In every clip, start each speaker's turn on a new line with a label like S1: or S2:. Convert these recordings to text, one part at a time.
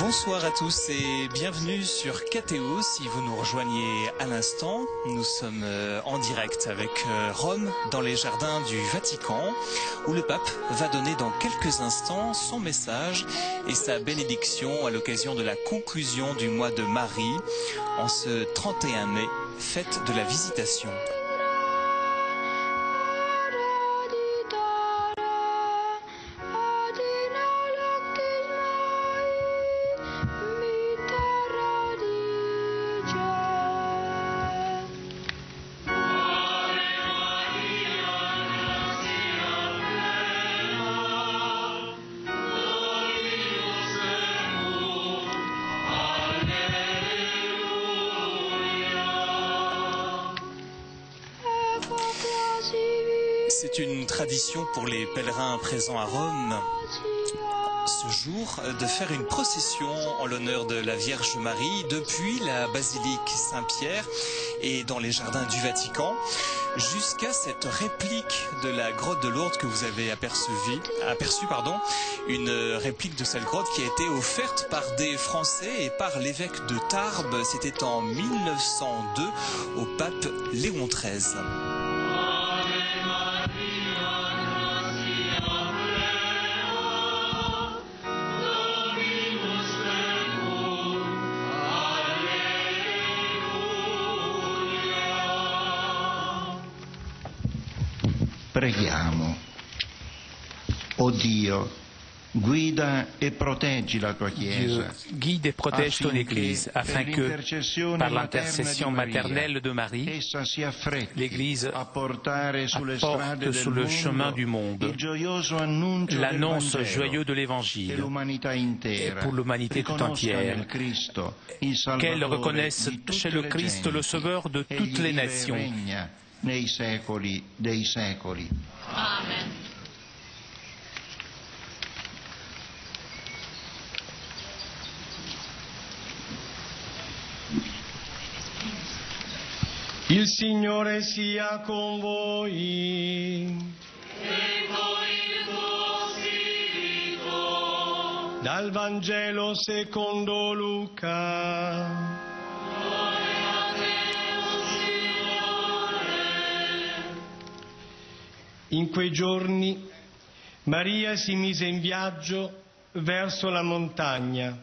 S1: Bonsoir à tous et bienvenue sur KTO. Si vous nous rejoignez à l'instant, nous sommes en direct avec Rome dans les jardins du Vatican où le pape va donner dans quelques instants son message et sa bénédiction à l'occasion de la conclusion du mois de Marie en ce 31 mai, fête de la Visitation. C'est une tradition pour les pèlerins présents à Rome ce jour de faire une procession en l'honneur de la Vierge Marie depuis la basilique Saint-Pierre et dans les jardins du Vatican jusqu'à cette réplique de la grotte de Lourdes que vous avez aperçue, une réplique de cette grotte qui a été offerte par des Français et par l'évêque de Tarbes. C'était en 1902 au pape Léon XIII.
S2: Preghiamo. O Dio, guida e proteggi la tua
S3: Dieu,
S2: Chiesa.
S3: guide et protège ton Église, afin que, par l'intercession maternelle de Marie,
S2: essa si affretti
S3: l'Église
S2: a portare sulle strade
S3: apporte
S2: del
S3: sur le chemin du
S2: mondo
S3: monde
S2: il gioioso annuncio del
S3: l'annonce
S2: Vangelo
S3: joyeuse de
S2: e
S3: l'Évangile
S2: l'umanità intera
S3: et pour l'humanité tout
S2: riconosca
S3: entière,
S2: nel Cristo il
S3: qu'elle
S2: Salvatore
S3: reconnaisse
S2: di tutte
S3: chez le
S2: le
S3: Christ
S2: genti.
S3: le Sauveur de toutes
S2: Egli
S3: les
S2: vive e
S3: nations.
S2: regna nei secoli dei secoli.
S4: Amen.
S5: Il Signore sia con voi.
S4: E con il tuo spirito.
S5: Dal Vangelo secondo Luca.
S4: Gloria a te, o Signore.
S5: In quei giorni Maria si mise in viaggio verso la montagna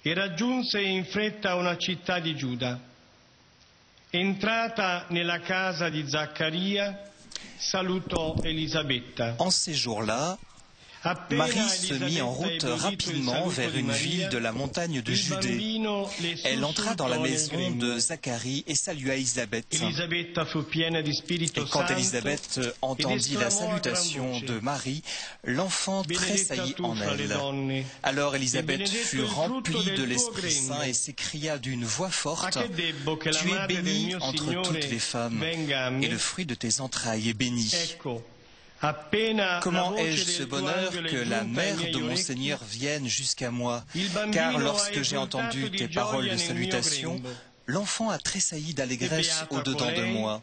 S5: e raggiunse in fretta una città di Giuda. Entrata nella casa di Zaccaria, salutò Elisabetta.
S1: En ces jours-là, Marie se mit en route rapidement vers une ville de la montagne de Judée. Elle entra dans la maison de Zacharie et salua Élisabeth. Et quand Élisabeth entendit la salutation de Marie, l'enfant tressaillit en elle. Alors Élisabeth fut remplie de l'Esprit Saint et s'écria d'une voix forte, « Tu es bénie entre toutes les femmes, et le fruit de tes entrailles est béni. » Comment ai-je ce bonheur que la mère de mon Seigneur vienne jusqu'à moi? Car lorsque j'ai entendu tes paroles de salutation, l'enfant a tressailli d'allégresse au-dedans de moi.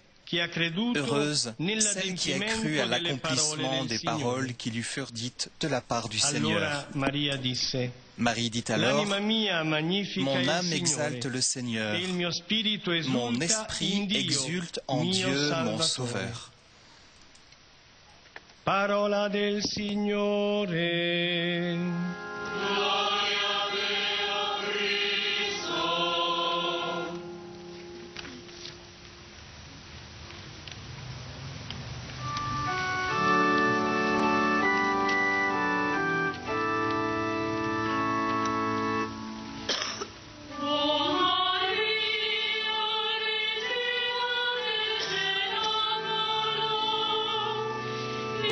S1: Heureuse celle qui a cru à l'accomplissement des paroles qui lui furent dites de la part du Seigneur. Marie dit alors, mon âme exalte le Seigneur, mon esprit exulte en Dieu mon Sauveur.
S5: Parola del Signore.
S4: Gloria a te, o Cristo.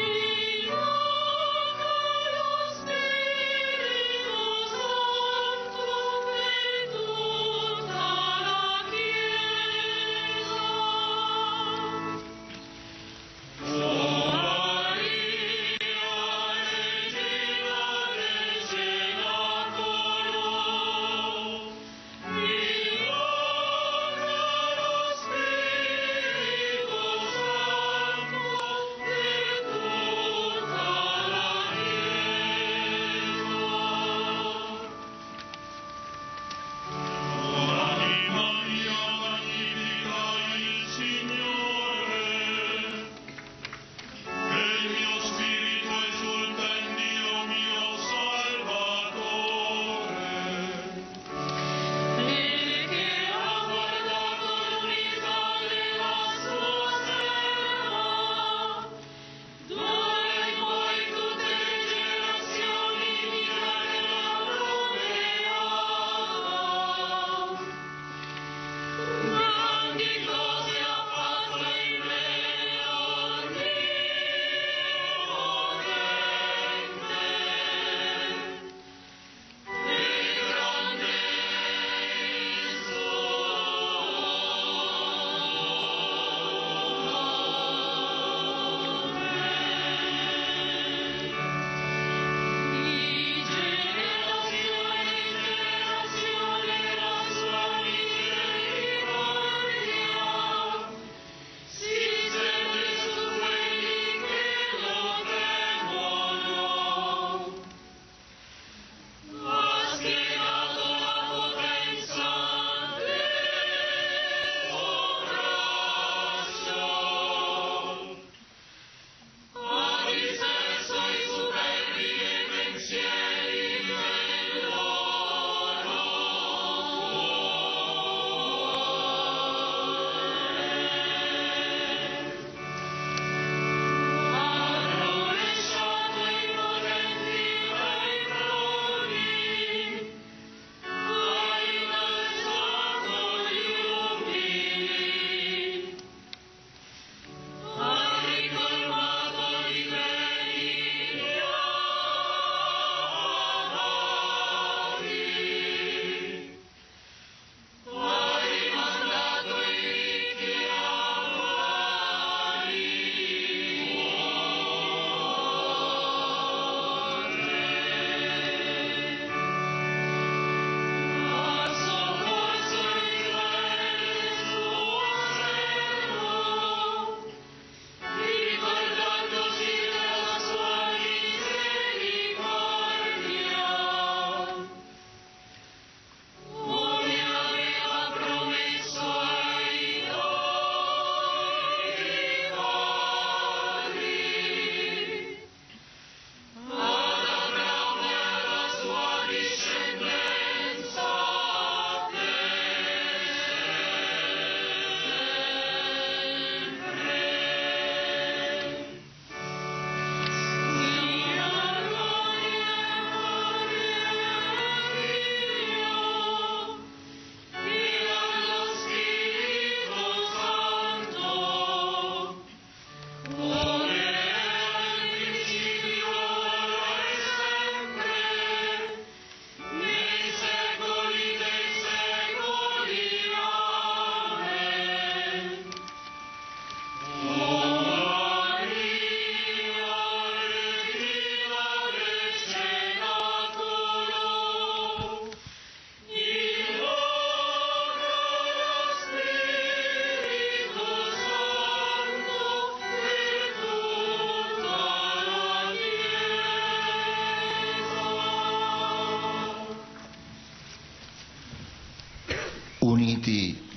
S4: Viva con lo Spirito.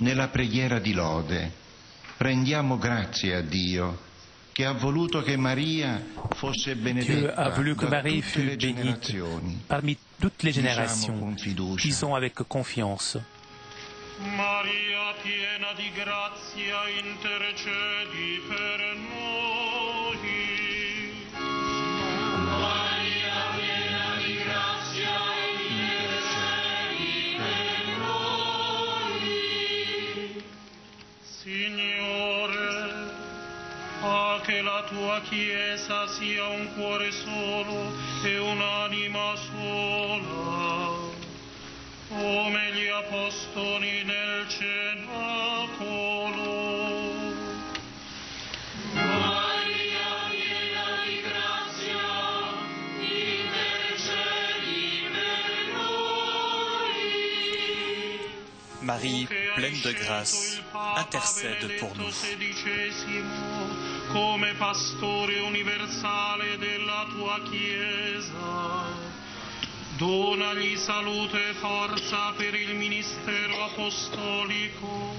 S2: nella preghiera di lode, rendiamo grazie a Dio che ha voluto che Maria fosse benedetta
S3: a voulu que
S2: da
S3: Marie
S2: tutte le
S3: fût bénite
S2: generazioni.
S3: parmi toutes les
S2: Diciamo
S3: générations.
S2: con fiducia.
S3: Disons avec confiance.
S4: Maria piena di grazia, intercedi per noi. Maria piena di grazia, intercedi per noi. Signore, fa che la tua Chiesa sia un cuore solo e un'anima sola, come gli apostoli nel cenacolo. Maria piena di grazia, intercedi per noi.
S1: Marie, pleine de grâce, intercède pour nous.
S4: Come pastore universale della tua Chiesa, donagli salute e forza per il ministero apostolico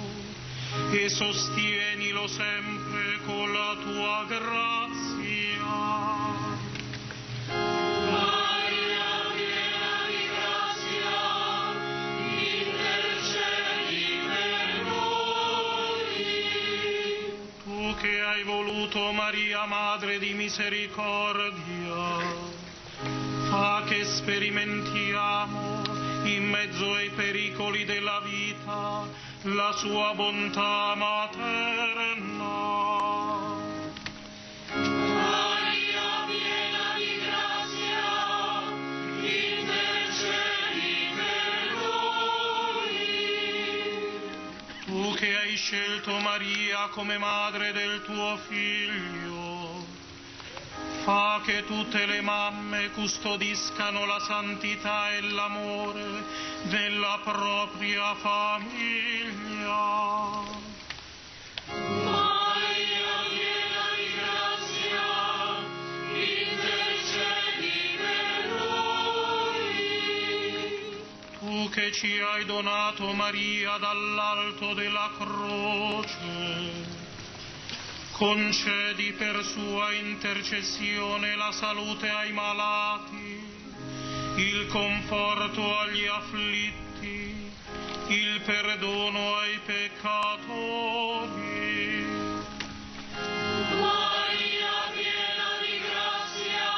S4: e sostienilo sempre con la tua grazia. Maria piena di grazia, intercedi per noi. Tu che hai voluto Maria, Madre di misericordia, fa che sperimentiamo in mezzo ai pericoli della vita la sua bontà materna. Maria piena di grazia, intercedi per noi. Tu che hai scelto Maria come madre del tuo Figlio, fa che tutte le mamme custodiscano la santità e l'amore nella propria famiglia. Maria piena di grazia, intercedi per noi. Tu che ci hai donato Maria dall'alto della croce, concedi per sua intercessione la salute ai malati, il conforto agli afflitti, il perdono ai peccatori. Maria piena di grazia,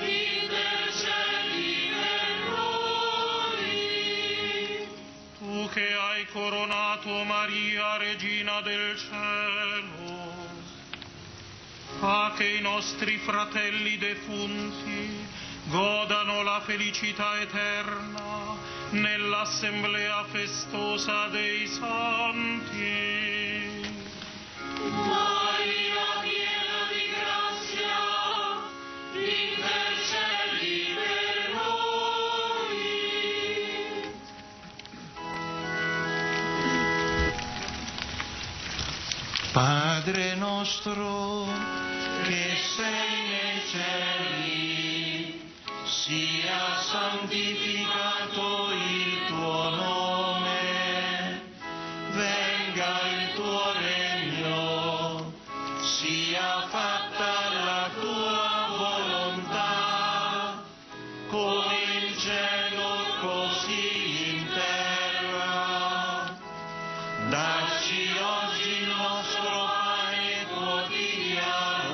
S4: intercedi per noi. Tu che hai coronato Maria, Regina del Cielo, fa che i nostri fratelli defunti godano la felicità eterna nell'assemblea festosa dei santi. Maria piena di grazia, intercedi per noi.
S2: Padre nostro che sei nei cieli, sia santificato il tuo nome, venga il tuo regno, sia fatta la tua volontà, come in cielo così in terra. Dacci oggi il nostro pane quotidiano,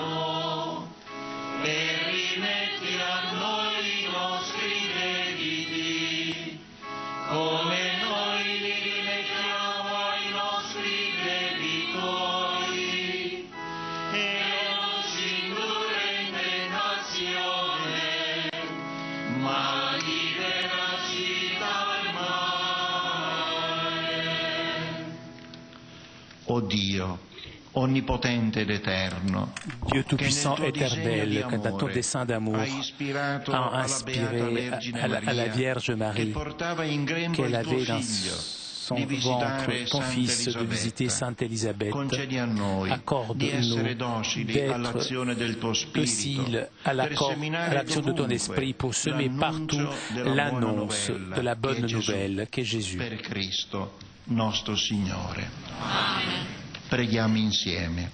S2: e rimetti a noi i nostri debiti, come noi li rimettiamo ai nostri debitori, e non ci indurre in tentazione, ma liberaci dal male. O Dio, onnipotente ed eterno,
S3: Dieu Tout-Puissant, éternel, que dans ton dessein d'amour, a inspiré à la Vierge Marie qu'elle avait dans son ventre ton Fils de visiter Sainte Élisabeth. Accorde-nous d'être docile à l'action de ton Esprit pour semer partout l'annonce de la bonne nouvelle qu'est Jésus.
S2: nostro Signore. Preghiamo insieme.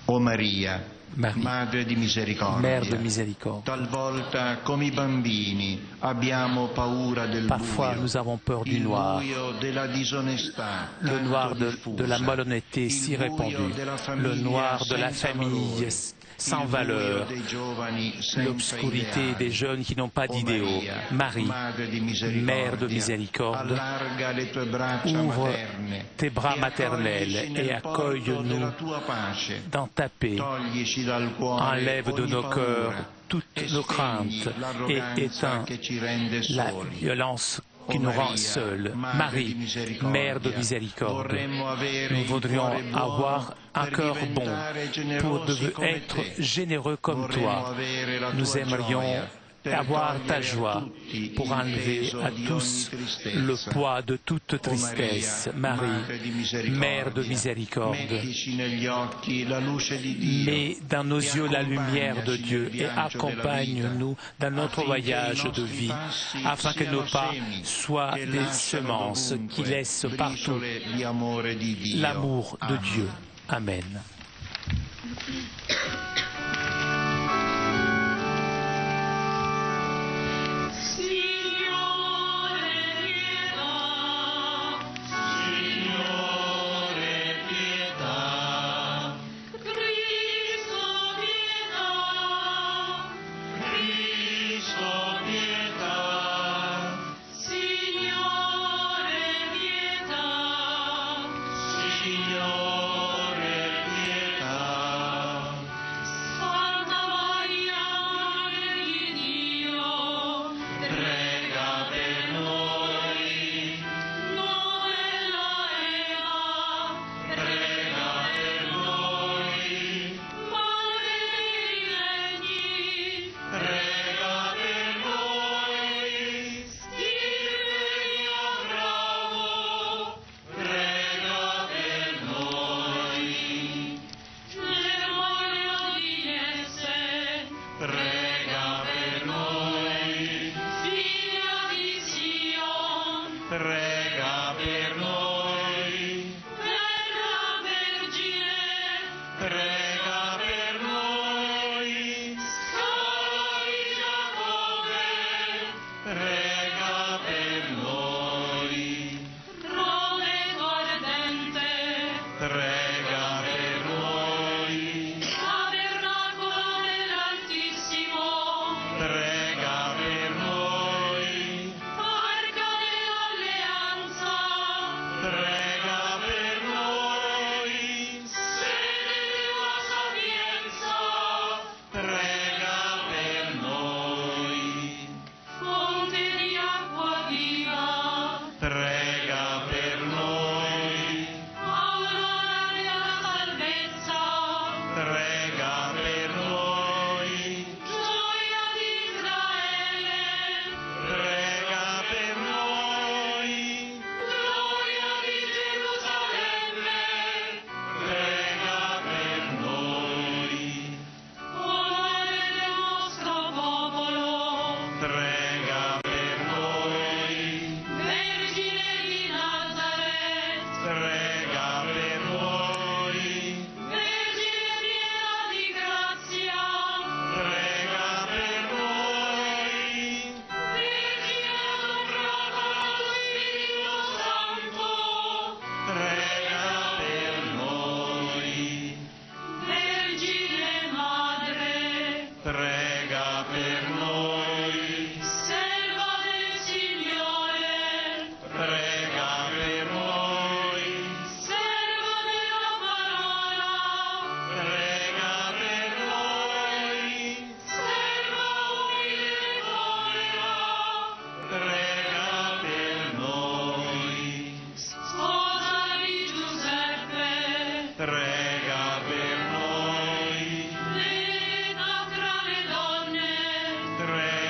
S2: O Maria,
S3: Marie,
S2: Madre di misericordia,
S3: Mère de miséricorde.
S2: talvolta come i bambini abbiamo paura del
S3: Parfois
S2: buio,
S3: nous avons peur du
S2: il
S3: noir,
S2: buio della disonestà,
S3: le
S2: tanto
S3: noir de
S2: diffusa,
S3: la malhonnêteté
S2: il
S3: si
S2: buio
S3: répandu,
S2: della
S3: le
S2: famiglia
S3: noir de la
S2: senza
S3: famille
S2: valori,
S3: sans
S2: il
S3: valeur,
S2: buio dei giovani senza
S3: l'obscurité
S2: ideali.
S3: des jeunes qui n'ont pas
S2: O
S3: d'idéaux.
S2: Maria,
S3: Marie,
S2: Madre di
S3: Mère de
S2: misericordia,
S3: miséricorde,
S2: allarga le tue braccia
S3: ouvre
S2: materne
S3: tes bras
S2: e
S3: maternels
S2: accoglici
S3: et
S2: nel porto
S3: accueille-nous
S2: della tua pace.
S3: dans ta paix.
S2: Toglici dal cuore
S3: Enlève de
S2: ogni
S3: nos
S2: paura
S3: cœurs toutes
S2: e
S3: nos
S2: spegni
S3: craintes et
S2: l'arroganza
S3: éteins
S2: che ci rende
S3: la
S2: soli.
S3: violence qui
S2: O
S3: nous rend
S2: Maria,
S3: seuls.
S2: Madre
S3: Marie,
S2: di misericordia,
S3: Mère de miséricorde,
S2: vorremmo avere
S3: nous
S2: il
S3: voudrions
S2: cuore buono
S3: avoir un
S2: per
S3: cœur bon
S2: diventare
S3: pour
S2: generosi come
S3: être
S2: te.
S3: généreux comme
S2: Vorremmo
S3: toi.
S2: avere la
S3: Nous
S2: tua
S3: aimerions
S2: gioia per
S3: avoir ta
S2: togliere a
S3: joie
S2: tutti
S3: pour
S2: il
S3: enlever
S2: peso
S3: à
S2: di
S3: tous
S2: ogni tristezza.
S3: le poids de toute
S2: O
S3: tristesse.
S2: Maria,
S3: Marie,
S2: Madre di misericordia,
S3: Mère de miséricorde,
S2: mettici negli occhi la luce di Dio.
S3: mets dans nos
S2: e
S3: yeux la lumière de
S2: accompagnaci
S3: Dieu
S2: nel
S3: et
S2: viaggio della
S3: accompagne-nous dans notre
S2: affinché
S3: voyage
S2: i
S3: de
S2: nostri
S3: vie,
S2: passi
S3: afin que nos
S2: siano
S3: pas
S2: semi
S3: soient
S2: che
S3: des
S2: lasciano
S3: semences
S2: dovunque
S3: qui laissent partout
S2: briciole di amore di Dio.
S3: l'amour de
S2: Amen.
S3: Dieu. Amen.
S4: Prega per noi. Prega Vergine. Prega per noi. Scala di Giacobbe. Prega per noi. Rode ardente. Prega per noi. Tabernacolo dell'Altissimo. Prega per noi. Arca dell'Alleanza. Prega per noi. Sede della sapienza. Prega per noi. Fonte di acqua viva. Prega per noi. Aurora della salvezza. Prega per noi. Gioia di Israele. Prega per noi. Gloria di Gerusalemme. Prega per noi. Onore del nostro popolo. Prega per noi. Vergine di Nazaret. Prega per noi. Vergine piena di grazia. Prega per noi. Vergine adorata dallo Spirito Santo. Prega per noi. Vergine Madre. Prega per noi. Serva del Signore. Prega per noi. Serva della parola. Prega per noi. Serva umile e povera. Prega per noi. Sposa di Giuseppe. Prega per noi. Benedetta tra le donne. Prega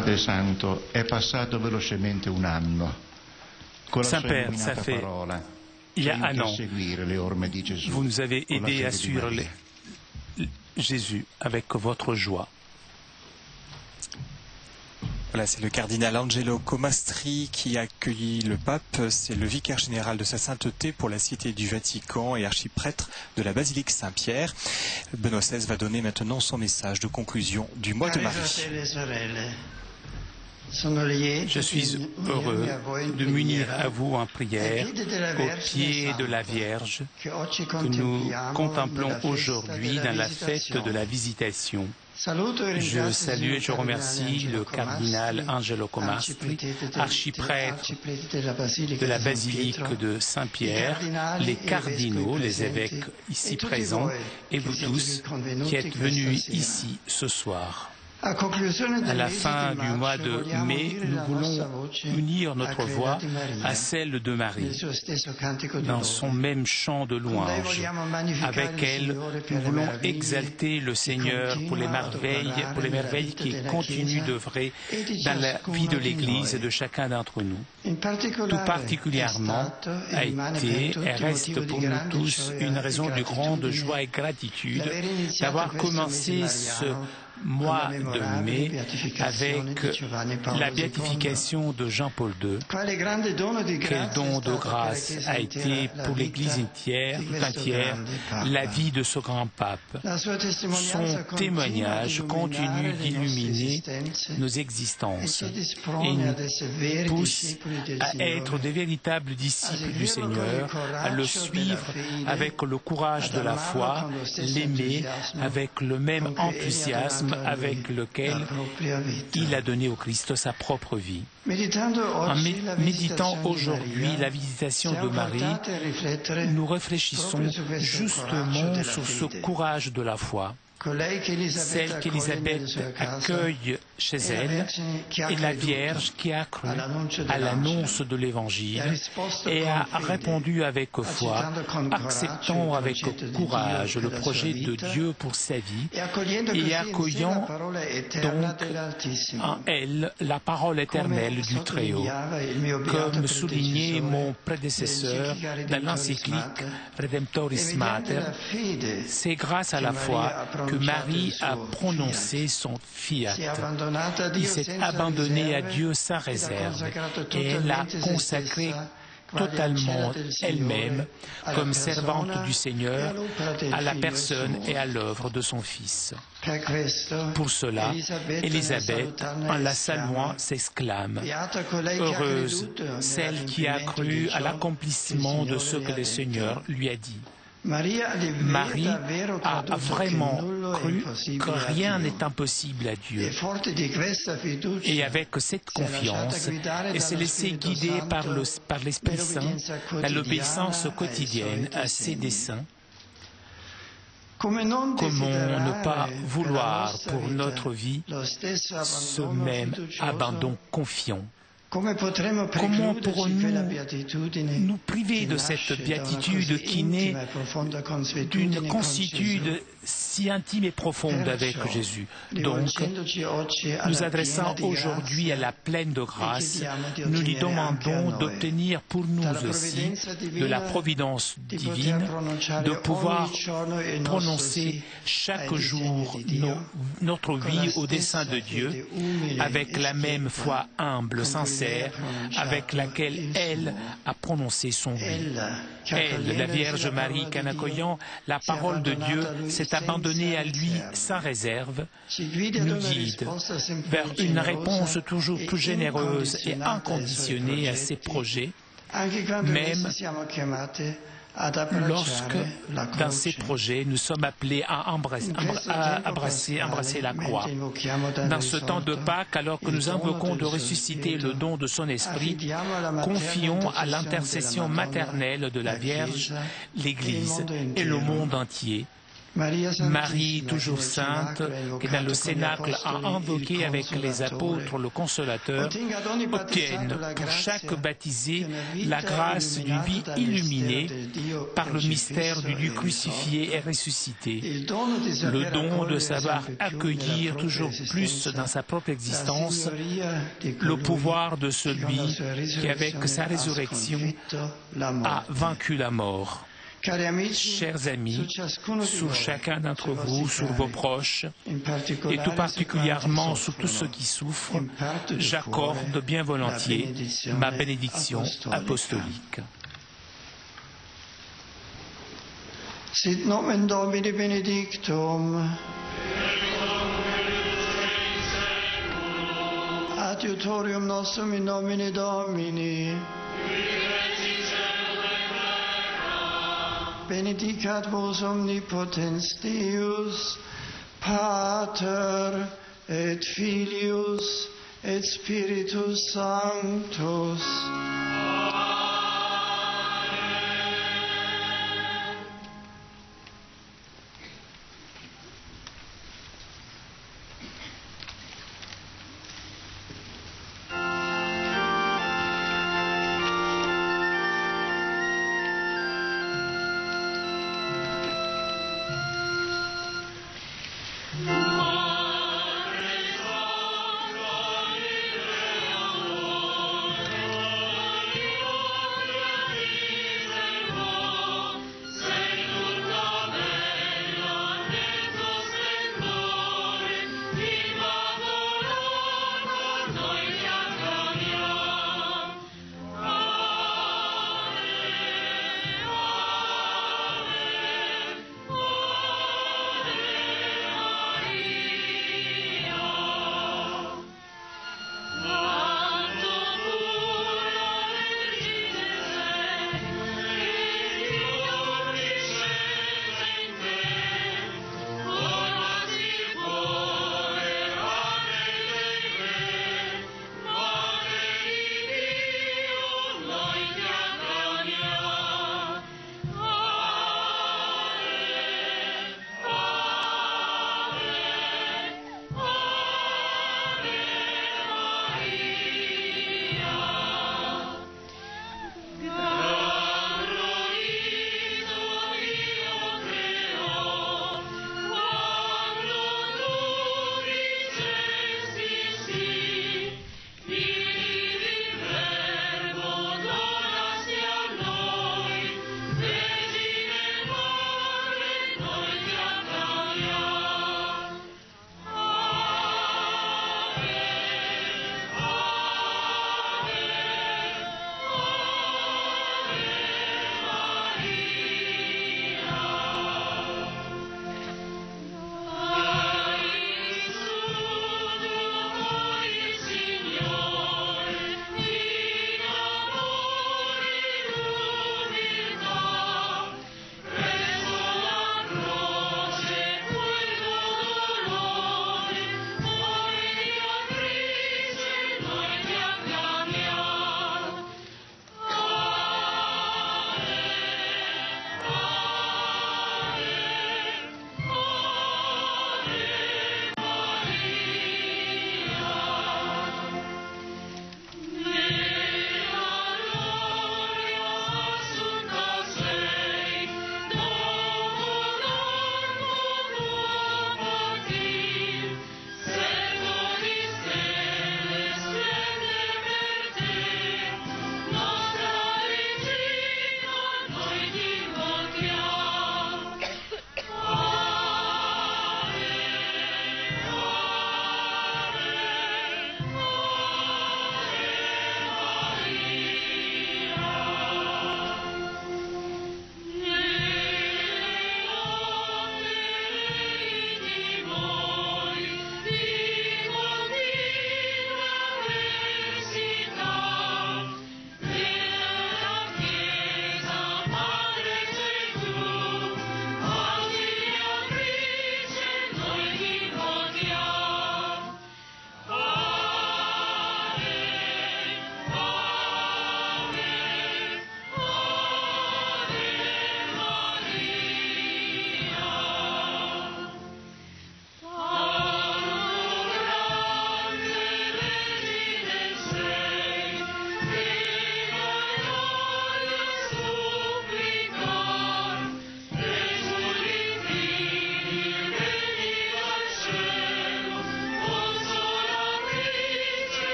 S2: Padre Santo, è passato velocemente un anno. Con la sua
S3: Saint-Père, ça fait
S2: parola,
S3: il y a un an,
S2: seguire le orme di Gesù,
S3: vous nous avez
S2: con la
S3: aidés à
S2: fede di
S3: suivre
S2: Maria.
S3: Jésus avec votre joie.
S1: Voilà, c'est le cardinal Angelo Comastri qui a accueilli le pape. C'est le vicaire général de sa sainteté pour la Cité du Vatican et archiprêtre de la basilique Saint-Pierre. Benoît XVI va donner maintenant son message de conclusion du mois de Marie.
S3: Je suis heureux de m'unir à vous en prière au pied de la Vierge que nous contemplons aujourd'hui dans la fête de la Visitation. Je salue et je remercie le cardinal Angelo Comastri, archiprêtre de la basilique de Saint-Pierre, les cardinaux, les évêques ici présents et vous tous qui êtes venus ici ce soir. À la fin du mois de mai, nous voulons unir notre voix à celle de Marie dans son même chant de louange. Avec elle, nous voulons exalter le Seigneur pour les merveilles qu'il continue d'œuvrer dans la vie de l'Église et de chacun d'entre nous. Tout particulièrement a été et reste pour nous tous une raison de grande joie et gratitude d'avoir commencé ce mois de mai avec la béatification de Jean-Paul II. Quel don de grâce a été pour l'Église tout entière la vie de ce grand pape. Son témoignage continue d'illuminer nos existences et nous pousse à être des véritables disciples du Seigneur, à le suivre avec le courage de la foi, l'aimer avec le même enthousiasme avec lequel il a donné au Christ sa propre vie. En méditant aujourd'hui la visitation de Marie, nous réfléchissons justement sur ce courage de la foi. Celle qu'Élisabeth accueille chez elle est la Vierge qui a cru à l'annonce de l'Évangile et a répondu avec foi, acceptant avec courage le projet de Dieu pour sa vie et accueillant donc en elle la parole éternelle du Très-Haut. Comme soulignait mon prédécesseur dans l'encyclique Redemptoris Mater, c'est grâce à la foi que Marie a prononcé son fiat. Il s'est abandonné à Dieu sans réserve et elle l'a consacré totalement elle-même comme servante du Seigneur à la personne et à l'œuvre de son Fils. Pour cela, Élisabeth, en la saluant, s'exclame « Heureuse celle qui a cru à l'accomplissement de ce que le Seigneur lui a dit ». Marie a vraiment cru que rien n'est impossible à Dieu. Et avec cette confiance, elle s'est laissée guider par l'Esprit Saint à l'obéissance quotidienne à ses desseins. Comment ne pas vouloir pour notre vie ce même abandon confiant? Comment pourrons-nous nous priver de cette béatitude qui naît d'une constitude si intime et profonde avec Jésus? Donc, nous adressant aujourd'hui à la pleine de grâce, nous lui demandons d'obtenir pour nous aussi de la providence divine, de pouvoir prononcer chaque jour notre vie au dessein de Dieu avec la même foi humble, sincère, avec laquelle elle a prononcé son oui. Elle, la Vierge Marie, qu'en accueillant la parole de Dieu, s'est abandonnée à lui sans réserve, nous guide vers une réponse toujours plus généreuse et inconditionnée à ses projets, même lorsque, dans ces projets, nous sommes appelés à embrasser la croix. Dans ce temps de Pâques, alors que nous invoquons de ressusciter le don de son Esprit, confions à l'intercession maternelle de la Vierge l'Église et le monde entier. Marie, toujours sainte, qui dans le Cénacle a invoqué avec les apôtres le Consolateur, obtienne pour chaque baptisé la grâce d'une vie illuminée par le mystère du Dieu crucifié et ressuscité, le don de savoir accueillir toujours plus dans sa propre existence le pouvoir de celui qui, avec sa résurrection, a vaincu la mort. Chers amis, sur chacun d'entre vous, sur vos proches, et tout particulièrement sur tous ceux qui souffrent, j'accorde bien volontiers ma bénédiction apostolique.
S6: Sit nomen Domini benedictum. Adiutorium nostrum in nomine Domini. Benedicat vos omnipotens Deus, Pater et Filius et Spiritus Sanctus.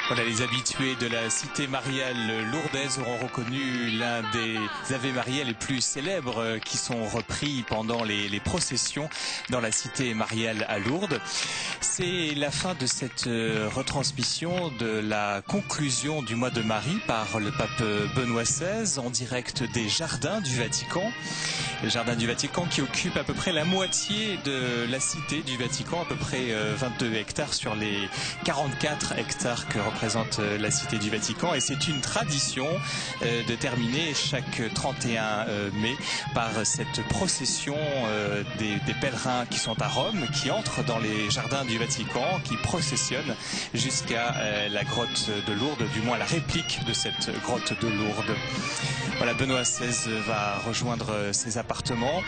S1: Voilà, les habitués de la cité mariale lourdaise auront reconnu l'un des Ave Maria les plus célèbres qui sont repris pendant les processions dans la cité mariale à Lourdes. C'est la fin de cette retransmission de la conclusion du mois de Marie par le pape Benoît XVI en direct des Jardins du Vatican. Les Jardins du Vatican qui occupent à peu près la moitié de la cité du Vatican, à peu près 22 hectares sur les 44 hectares que représente la cité du Vatican. Et c'est une tradition de terminer chaque 31 mai par cette procession des pèlerins qui sont à Rome, qui entrent dans les Jardins du Vatican, qui processionnent jusqu'à la grotte de Lourdes, du moins la réplique de cette grotte de Lourdes. Voilà, Benoît XVI va rejoindre ses appartements.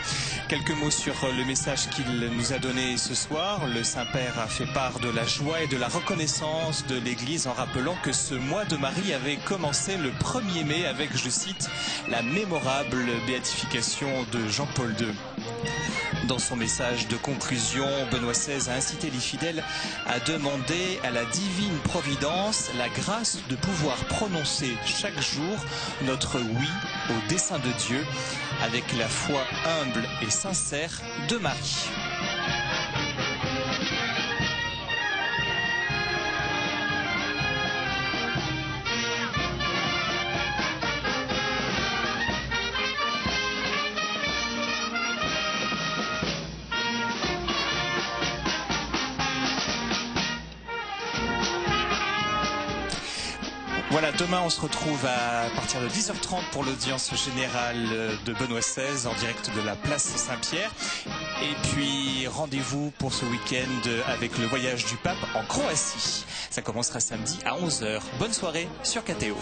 S1: Quelques mots sur le message qu'il nous a donné ce soir. Le Saint-Père a fait part de la joie et de la reconnaissance de l'Église en rappelant que ce mois de Marie avait commencé le 1er mai avec, je cite, la mémorable béatification de Jean-Paul II. Dans son message de conclusion, Benoît XVI a incité les fidèles à demander à la divine providence la grâce de pouvoir prononcer chaque jour notre oui au dessein de Dieu avec la foi humble et sincère de Marie. Voilà, demain on se retrouve à partir de 10h30 pour l'audience générale de Benoît XVI en direct de la place Saint-Pierre. Et puis rendez-vous pour ce week-end avec le voyage du pape en Croatie. Ça commencera samedi à 11h. Bonne soirée sur KTO.